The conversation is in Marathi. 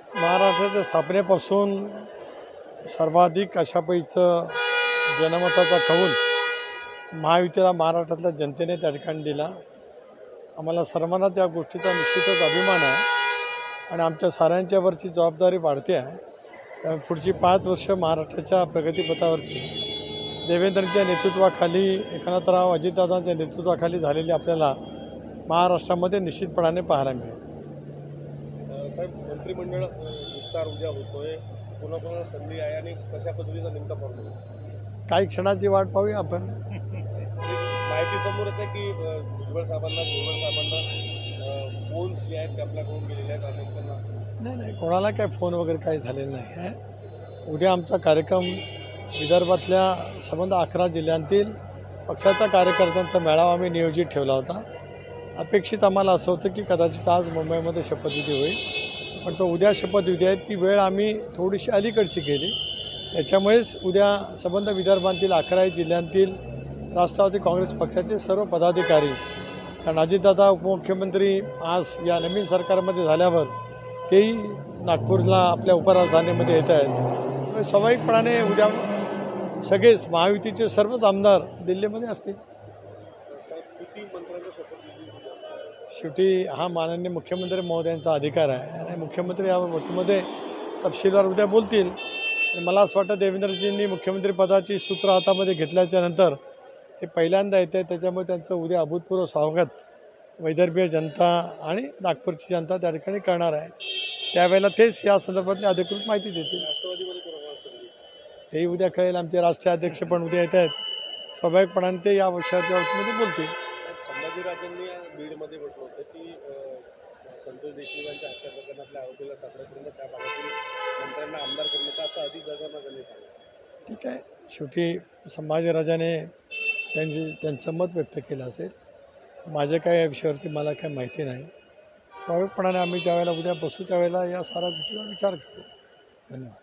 महाराष्ट्राच्या स्थापनेपासून सर्वाधिक अशा पैचं जनमताचा कौल महायुतीला महाराष्ट्रातल्या जनतेने त्या ठिकाणी दिला. आम्हाला सर्वांना त्या गोष्टीचा निश्चितच अभिमान आहे आणि आमच्या साऱ्यांच्यावरची जबाबदारी वाढते आहे. त्यामुळे पुढची 5 वर्ष महाराष्ट्राच्या प्रगतीपथावरची देवेंद्रच्या नेतृत्वाखाली, एकनाथराव अजितदादांच्या नेतृत्वाखाली झालेली आपल्याला महाराष्ट्रामध्ये निश्चितपणाने पाहायला मिळेल. साहेब, मंत्रिमंडळ विस्तार उद्या होतोय, कोणाकोणाला संधी आहे आणि कशा पद्धतीचा नेमका फॉर्म्युला? काही क्षणाची वाट पाहूया आपण. माहिती समोर येते की भुजबळ साहेबांना फोन्स जे आहेत ते आपल्याकडून गेलेले आहेत आणि त्यांना नाही, कोणाला काय फोन वगैरे काही झालेलं नाही आहे. उद्या आमचा कार्यक्रम विदर्भातल्या संबंध 11 जिल्ह्यांतील पक्षाचा कार्यकर्त्यांचा मेळावा आम्ही नियोजित ठेवला होता. अपेक्षित आम्हाला असं होतं की कदाचित आज मुंबईमध्ये शपथविधी होईल, पण तो उद्या शपथविधी आहे. ती वेळ आम्ही थोडीशी अलीकडची केली. त्याच्यामुळेच उद्या संबंध विदर्भातील 11 जिल्ह्यांतील राष्ट्रवादी काँग्रेस पक्षाचे सर्व पदाधिकारी, कारण अजितदादा उपमुख्यमंत्री आज या नवीन सरकारमध्ये झाल्यावर तेही नागपूरला आपल्या उपराजधानीमध्ये येत आहेत. स्वाभाविकपणाने उद्या सगळेच महायुतीचे सर्वच आमदार दिल्लीमध्ये असतील. किती मंत्र्यांचा शपथविधी? शेवटी हा माननीय मुख्यमंत्री महोदयांचा अधिकार आहे आणि मुख्यमंत्री या गोष्टीमध्ये तपशीलवार उद्या बोलतील. आणि मला असं वाटतं देवेंद्रजींनी मुख्यमंत्रीपदाची सूत्र हातामध्ये घेतल्याच्या नंतर ते पहिल्यांदा येते, त्याच्यामुळे त्यांचं उद्या अभूतपूर्व स्वागत वैदर्भीय जनता आणि नागपूरची जनता त्या ठिकाणी करणार आहे. त्यावेळेला तेच या संदर्भातली अधिकृत माहिती देतील. राष्ट्रवादीमध्ये कोणाकोणाला संधी? तेही उद्या कळेल. आमचे राष्ट्रीय अध्यक्ष पण उद्या येत आहेत. स्वाभाविकपणाने ते या विषयाच्या बाबतीमध्ये बोलतील. साहेब, संभाजीराजांनी बीडमध्ये म्हटलं होतं की संतोष देशमुखांच्या हत्या प्रकरणातल्या आरोपीला सापडेपर्यंत त्या भागातील मंत्र्यांना आमदार करू नका, असं अजितदादांना त्यांनी सांगितलं. ठीक आहे, शेवटी संभाजीराजाने त्यांचं मत व्यक्त केलं असेल. माझे काय या विषयावरती मला काय माहिती नाही. स्वाभाविकपणाने आम्ही ज्यावेळेला उद्या बसू त्यावेळेला या साऱ्या गोष्टीचा विचार करू. धन्यवाद.